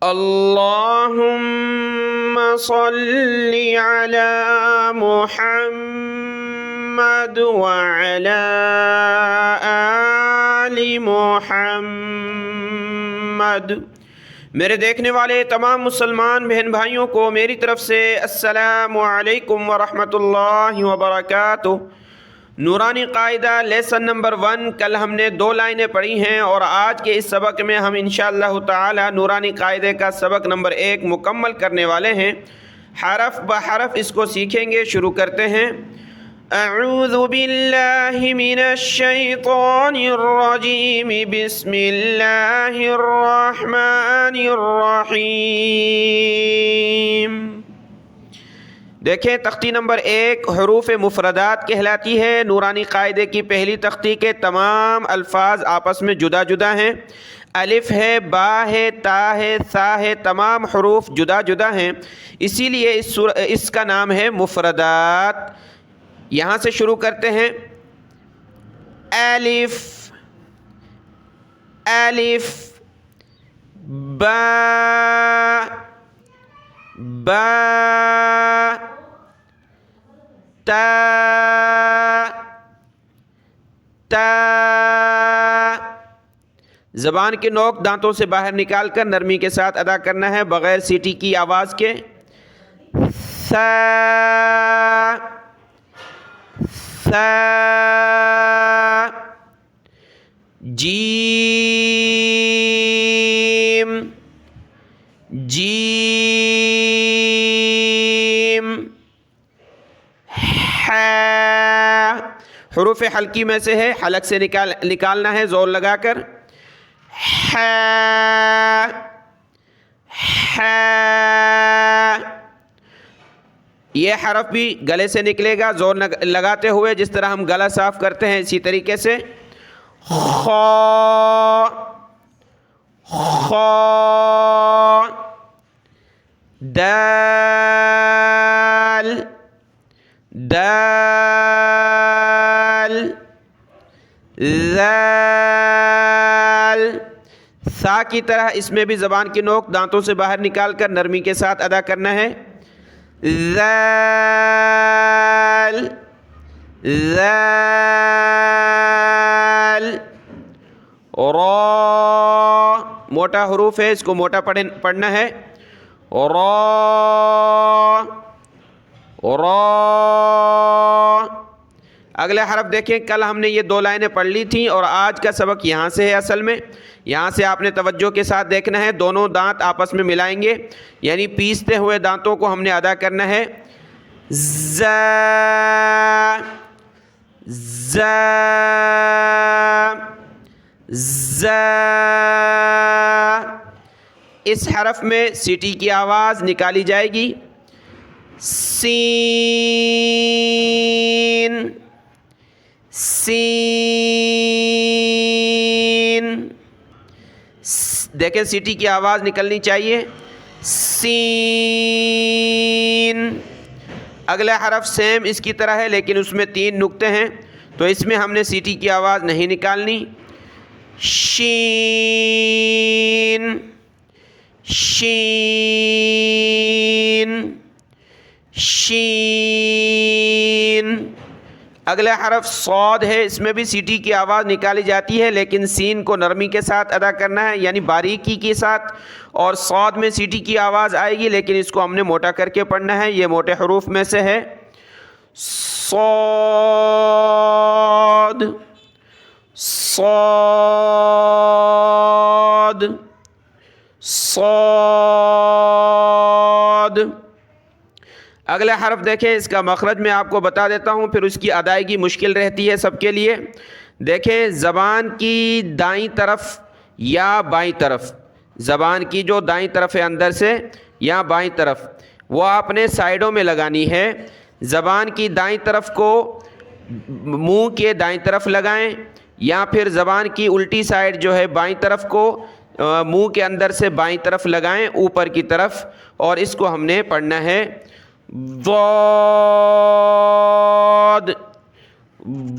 اللهم صل على محمد وعلى آل محمد۔ میرے دیکھنے والے تمام مسلمان بہن بھائیوں کو میری طرف سے السلام علیکم ورحمۃ اللہ وبرکاتہ۔ نورانی قاعدہ لیسن نمبر 1، کل ہم نے 2 لائنیں پڑھی ہیں اور آج کے اس سبق میں ہم انشاءاللہ تعالی نورانی قاعدے کا سبق نمبر 1 مکمل کرنے والے ہیں۔ حرف بحرف اس کو سیکھیں گے۔ شروع کرتے ہیں۔ اعوذ باللہ من الشیطان الرجیم، بسم اللہ الرحمن الرحیم۔ دیکھیں تختی نمبر 1 حروف مفردات کہلاتی ہے۔ نورانی قاعدے کی پہلی تختی کے تمام الفاظ آپس میں جدا جدا ہیں۔ الف ہے، با ہے، تا ہے، ثا ہے، تمام حروف جدا جدا ہیں، اسی لیے اس کا نام ہے مفردات۔ یہاں سے شروع کرتے ہیں۔ الف، الف، با، با، تا، تا۔ زبان کے نوک دانتوں سے باہر نکال کر نرمی کے ساتھ ادا کرنا ہے بغیر سیٹی کی آواز کے۔ ثا، ثا، جیم، جیم، حروف حلقی میں سے ہے، حلق سے نکالنا ہے زور لگا کر۔ یہ حرف بھی گلے سے نکلے گا زور لگاتے ہوئے، جس طرح ہم گلا صاف کرتے ہیں اسی طریقے سے۔ خا، خا، دال، دال، ذال۔ سا کی طرح اس میں بھی زبان کی نوک دانتوں سے باہر نکال کر نرمی کے ساتھ ادا کرنا ہے۔ ذال، ذال۔ را، موٹا حروف ہے، اس کو موٹا پڑھنا ہے۔ را، را۔ اگلے حرف دیکھیں، کل ہم نے یہ 2 لائنیں پڑھ لی تھیں اور آج کا سبق یہاں سے ہے۔ اصل میں یہاں سے آپ نے توجہ کے ساتھ دیکھنا ہے، دونوں دانت آپس میں ملائیں گے، یعنی پیستے ہوئے دانتوں کو ہم نے ادا کرنا ہے۔ زا، زا، زا۔ اس حرف میں سیٹی کی آواز نکالی جائے گی۔ سین، سین۔ دیکھیں سیٹی کی آواز نکلنی چاہیے۔ سین۔ اگلا حرف سیم اس کی طرح ہے لیکن اس میں 3 نقطے ہیں، تو اس میں ہم نے سیٹی کی آواز نہیں نکالنی۔ شین، شین، شین۔ اگلا حرف صاد ہے، اس میں بھی سیٹی کی آواز نکالی جاتی ہے لیکن سین کو نرمی کے ساتھ ادا کرنا ہے، یعنی باریکی کے ساتھ، اور صاد میں سیٹی کی آواز آئے گی لیکن اس کو ہم نے موٹا کر کے پڑھنا ہے۔ یہ موٹے حروف میں سے ہے۔ صاد، صاد، صاد۔ اگلا حرف دیکھیں، اس کا مخرج میں آپ کو بتا دیتا ہوں، پھر اس کی ادائیگی مشکل رہتی ہے سب کے لیے۔ دیکھیں زبان کی دائیں طرف یا بائیں طرف، زبان کی جو دائیں طرف ہے اندر سے یا بائیں طرف، وہ آپ نے سائیڈوں میں لگانی ہے۔ زبان کی دائیں طرف کو منہ کے دائیں طرف لگائیں، یا پھر زبان کی الٹی سائیڈ جو ہے بائیں طرف کو منہ کے اندر سے بائیں طرف لگائیں اوپر کی طرف، اور اس کو ہم نے پڑھنا ہے ضاد،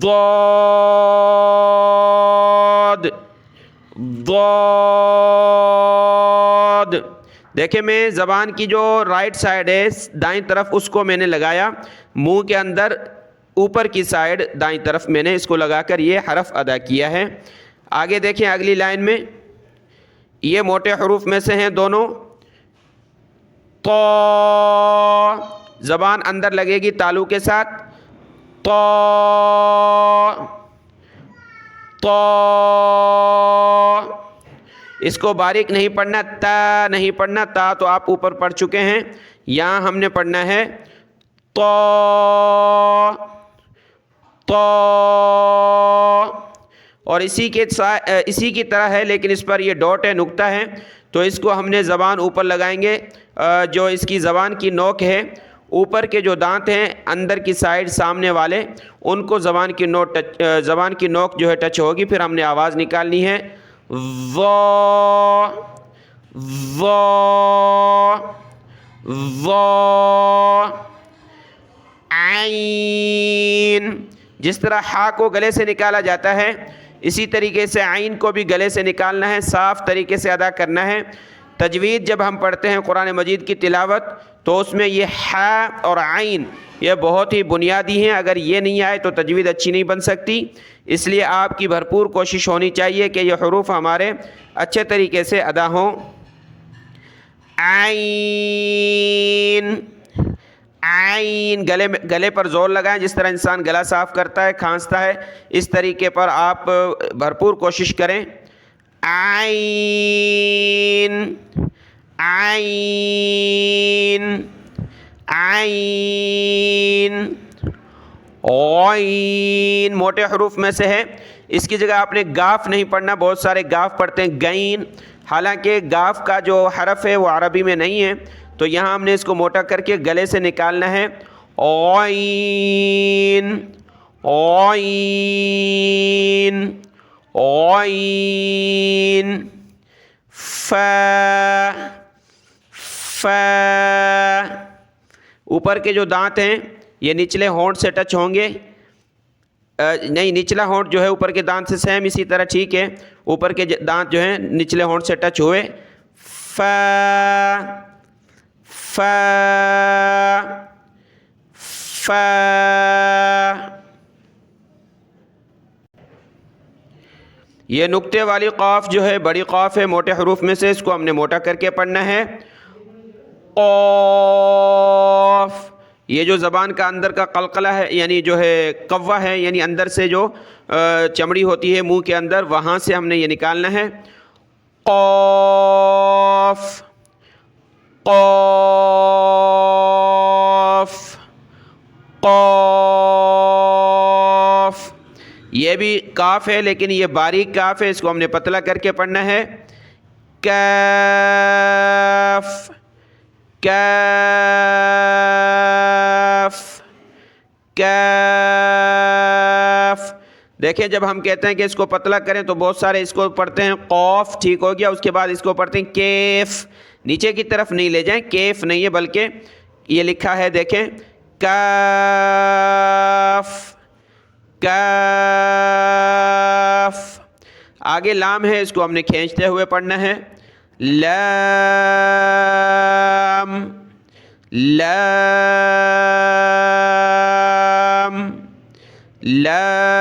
ضاد، ضاد۔ دیکھیں میں زبان کی جو رائٹ سائڈ ہے دائیں طرف اس کو میں نے لگایا، منہ کے اندر اوپر کی سائڈ دائیں طرف میں نے اس کو لگا کر یہ حرف ادا کیا ہے۔ آگے دیکھیں اگلی لائن میں، یہ موٹے حروف میں سے ہیں دونوں، تو زبان اندر لگے گی تالو کے ساتھ، تو اس کو باریک نہیں پڑھنا، تا نہیں پڑھنا، تا تو آپ اوپر پڑھ چکے ہیں، یہاں ہم نے پڑھنا ہے تو، اور اسی کی طرح ہے لیکن اس پر یہ ڈاٹ ہے، نقطہ ہے، تو اس کو ہم نے زبان اوپر لگائیں گے، جو اس کی زبان کی نوک ہے، اوپر کے جو دانت ہیں اندر کی سائڈ سامنے والے، ان کو زبان کی نوک جو ہے ٹچ ہوگی، پھر ہم نے آواز نکالنی ہے، وا عین۔ جس طرح ہا کو گلے سے نکالا جاتا ہے اسی طریقے سے عین کو بھی گلے سے نکالنا ہے، صاف طریقے سے ادا کرنا ہے۔ تجوید جب ہم پڑھتے ہیں قرآن مجید کی تلاوت تو اس میں یہ ہا اور عین یہ بہت ہی بنیادی ہیں، اگر یہ نہیں آئے تو تجوید اچھی نہیں بن سکتی، اس لیے آپ کی بھرپور کوشش ہونی چاہیے کہ یہ حروف ہمارے اچھے طریقے سے ادا ہوں۔ عین، عین، گلے پر زور لگائیں، جس طرح انسان گلا صاف کرتا ہے، کھانستا ہے، اس طریقے پر آپ بھرپور کوشش کریں۔ عین، عین، عین، غین، موٹے حروف میں سے ہے، اس کی جگہ آپ نے گاف نہیں پڑھنا، بہت سارے گاف پڑھتے ہیں گین، حالانکہ گاف کا جو حرف ہے وہ عربی میں نہیں ہے، تو یہاں ہم نے اس کو موٹا کر کے گلے سے نکالنا ہے، غین، غین، غین، فا، فا، اوپر کے جو دانت ہیں یہ نچلے ہونٹ سے ٹچ ہوں گے، نہیں، نچلا ہونٹ جو ہے اوپر کے دانت سے سیم اسی طرح ٹھیک ہے، اوپر کے دانت جو ہیں نچلے ہونٹ سے ٹچ ہوئے، فا، فا، فا۔ یہ نقطے والی قاف جو ہے بڑی قاف ہے موٹے حروف میں سے، اس کو ہم نے موٹا کر کے پڑھنا ہے، قاف۔ یہ جو زبان کا اندر کا قلقلہ ہے یعنی جو ہے قوہ ہے، یعنی اندر سے جو چمڑی ہوتی ہے منہ کے اندر، وہاں سے ہم نے یہ نکالنا ہے، قاف، قاف، قاف۔ یہ بھی کاف ہے لیکن یہ باریک کاف ہے، اس کو ہم نے پتلا کر کے پڑھنا ہے، کاف، کاف، کاف۔ دیکھیں جب ہم کہتے ہیں کہ اس کو پتلا کریں تو بہت سارے اس کو پڑھتے ہیں قوف، ٹھیک ہو گیا، اس کے بعد اس کو پڑھتے ہیں کیف، نیچے کی طرف نہیں لے جائیں، کیف نہیں ہے بلکہ یہ لکھا ہے دیکھیں کاف، کاف۔ آگے لام ہے، اس کو ہم نے کھینچتے ہوئے پڑھنا ہے، لام، لام، لام،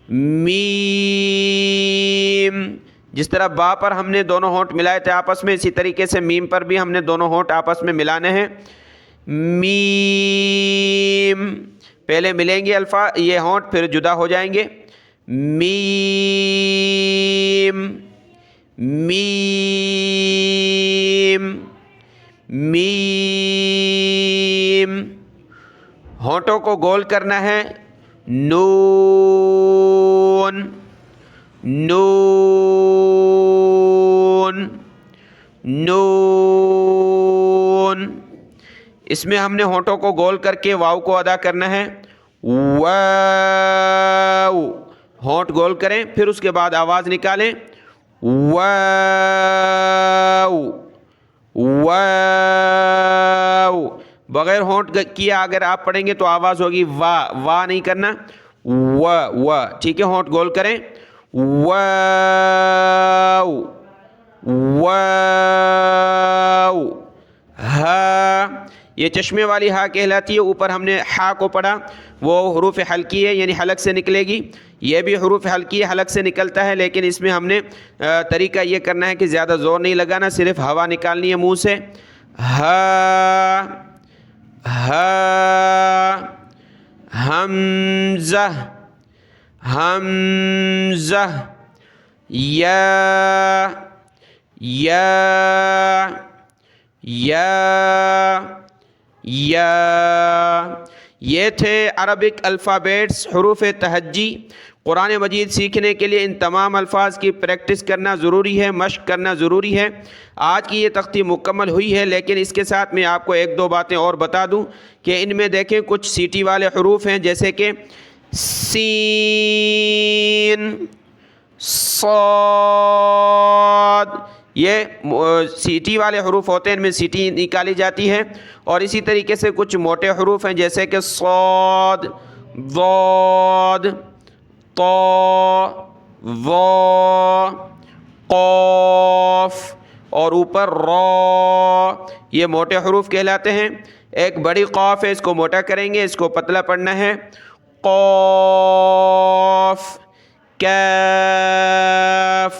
میم۔ جس طرح با پر ہم نے دونوں ہونٹ ملائے تھے آپس میں، اسی طریقے سے میم پر بھی ہم نے دونوں ہونٹ آپس میں ملانے ہیں، میم۔ پہلے ملیں گے الفاظ یہ ہونٹ، پھر جدا ہو جائیں گے، میم، میم، میم۔ ہونٹوں کو گول کرنا ہے، نون، نون، نون۔ اس میں ہم نے ہونٹوں کو گول کر کے واو کو ادا کرنا ہے، واو، ہونٹ گول کریں پھر اس کے بعد آواز نکالیں، واو، واو۔ بغیر ہونٹ کیا اگر آپ پڑھیں گے تو آواز ہوگی وا، وا نہیں کرنا، وا، وا، ٹھیک ہے، ہونٹ گول کریں، واو، واو ہا، یہ چشمے والی ہا کہلاتی ہے. اوپر ہم نے ہا کو پڑھا، وہ حروف حلقی ہے یعنی حلق سے نکلے گی. یہ بھی حروف حلقی ہے، حلق سے نکلتا ہے، لیکن اس میں ہم نے طریقہ یہ کرنا ہے کہ زیادہ زور نہیں لگانا، صرف ہوا نکالنی ہے منہ سے. ہا ہا، حمزہ حمزہ، یا یا یا یا. یہ تھے عربک الفابیٹس، حروف تہجی. قرآن مجید سیکھنے کے لیے ان تمام الفاظ کی پریکٹس کرنا ضروری ہے، مشق کرنا ضروری ہے. آج کی یہ تختی مکمل ہوئی ہے، لیکن اس کے ساتھ میں آپ کو ایک دو باتیں اور بتا دوں کہ ان میں دیکھیں کچھ سیٹی والے حروف ہیں، جیسے کہ سین، صاد. یہ سیٹی والے حروف ہوتے ہیں، ان میں سیٹی نکالی جاتی ہے. اور اسی طریقے سے کچھ موٹے حروف ہیں، جیسے کہ صاد، ضاد، طا، ظا، قاف اور اوپر را. یہ موٹے حروف کہلاتے ہیں. ایک بڑی قاف ہے، اس کو موٹا کریں گے، اس کو پتلا پڑھنا ہے. قاف، کاف.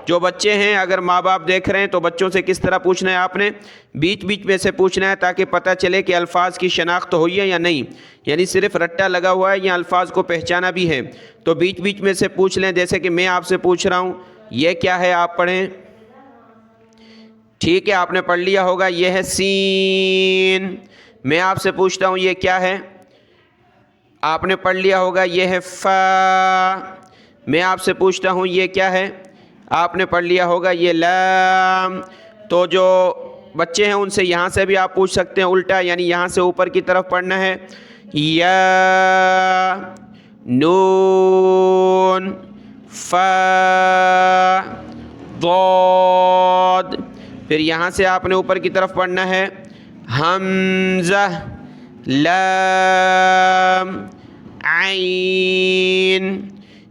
جو بچے ہیں، اگر ماں باپ دیکھ رہے ہیں تو بچوں سے کس طرح پوچھنا ہے، آپ نے بیچ بیچ میں سے پوچھنا ہے تاکہ پتہ چلے کہ الفاظ کی شناخت ہوئی ہے یا نہیں، یعنی صرف رٹا لگا ہوا ہے یا الفاظ کو پہچانا بھی ہے. تو بیچ بیچ میں سے پوچھ لیں، جیسے کہ میں آپ سے پوچھ رہا ہوں یہ کیا ہے، آپ پڑھیں. ٹھیک ہے، آپ نے پڑھ لیا ہوگا. یہ ہے سین. میں آپ سے پوچھتا ہوں یہ کیا ہے، آپ نے پڑھ لیا ہوگا. یہ ہے فا. میں آپ سے پوچھتا ہوں یہ کیا ہے، آپ نے پڑھ لیا ہوگا. یہ لام. تو جو بچے ہیں ان سے یہاں سے بھی آپ پوچھ سکتے ہیں الٹا، یعنی یہاں سے اوپر کی طرف پڑھنا ہے. یا، نون، فا، ضاد. پھر یہاں سے آپ نے اوپر کی طرف پڑھنا ہے. حمزہ، لام، عین،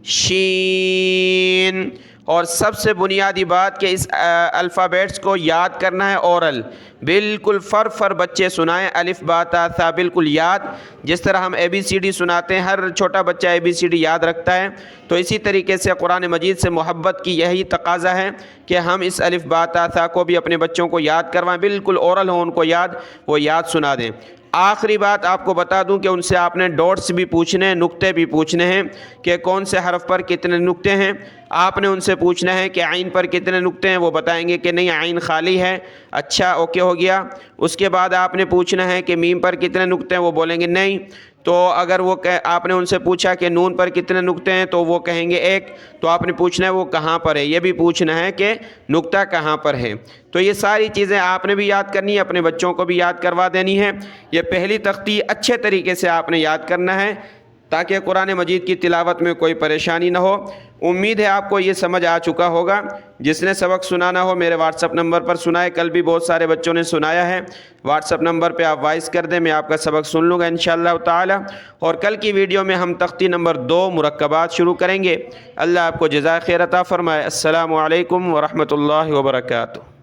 شین. اور سب سے بنیادی بات کہ اس الفابیٹس کو یاد کرنا ہے اورل، بالکل فر بچے سنائیں، الف با تا ثا بالکل یاد. جس طرح ہم اے بی سی ڈی سناتے ہیں، ہر چھوٹا بچہ اے بی سی ڈی یاد رکھتا ہے. تو اسی طریقے سے قرآن مجید سے محبت کی یہی تقاضا ہے کہ ہم اس الف با تا ثا کو بھی اپنے بچوں کو یاد کروائیں، بالکل اورل ہو ان کو یاد، وہ یاد سنا دیں. آخری بات آپ کو بتا دوں کہ ان سے آپ نے ڈاٹس بھی پوچھنے ہیں، نقطے بھی پوچھنے ہیں کہ کون سے حرف پر کتنے نقطے ہیں. آپ نے ان سے پوچھنا ہے کہ عین پر کتنے نقطے ہیں، وہ بتائیں گے کہ نہیں عین خالی ہے. اچھا، اوکے ہو گیا. اس کے بعد آپ نے پوچھنا ہے کہ میم پر کتنے نقطے ہیں، وہ بولیں گے نہیں. تو اگر وہ آپ نے ان سے پوچھا کہ نون پر کتنے نقطے ہیں تو وہ کہیں گے ایک. تو آپ نے پوچھنا ہے وہ کہاں پر ہے، یہ بھی پوچھنا ہے کہ نقطہ کہاں پر ہے. تو یہ ساری چیزیں آپ نے بھی یاد کرنی ہے، اپنے بچوں کو بھی یاد کروا دینی ہے. یہ پہلی تختی اچھے طریقے سے آپ نے یاد کرنا ہے تاکہ قرآن مجید کی تلاوت میں کوئی پریشانی نہ ہو. امید ہے آپ کو یہ سمجھ آ چکا ہوگا. جس نے سبق سنانا ہو میرے واٹس اپ نمبر پر سنائے. کل بھی بہت سارے بچوں نے سنایا ہے. واٹس اپ نمبر پہ آپ وائس کر دیں، میں آپ کا سبق سن لوں گا انشاءاللہ تعالی. اور کل کی ویڈیو میں ہم تختی نمبر 2 مرکبات شروع کریں گے. اللہ آپ کو جزائے خیر عطا فرمائے. السلام علیکم ورحمۃ اللہ وبرکاتہ.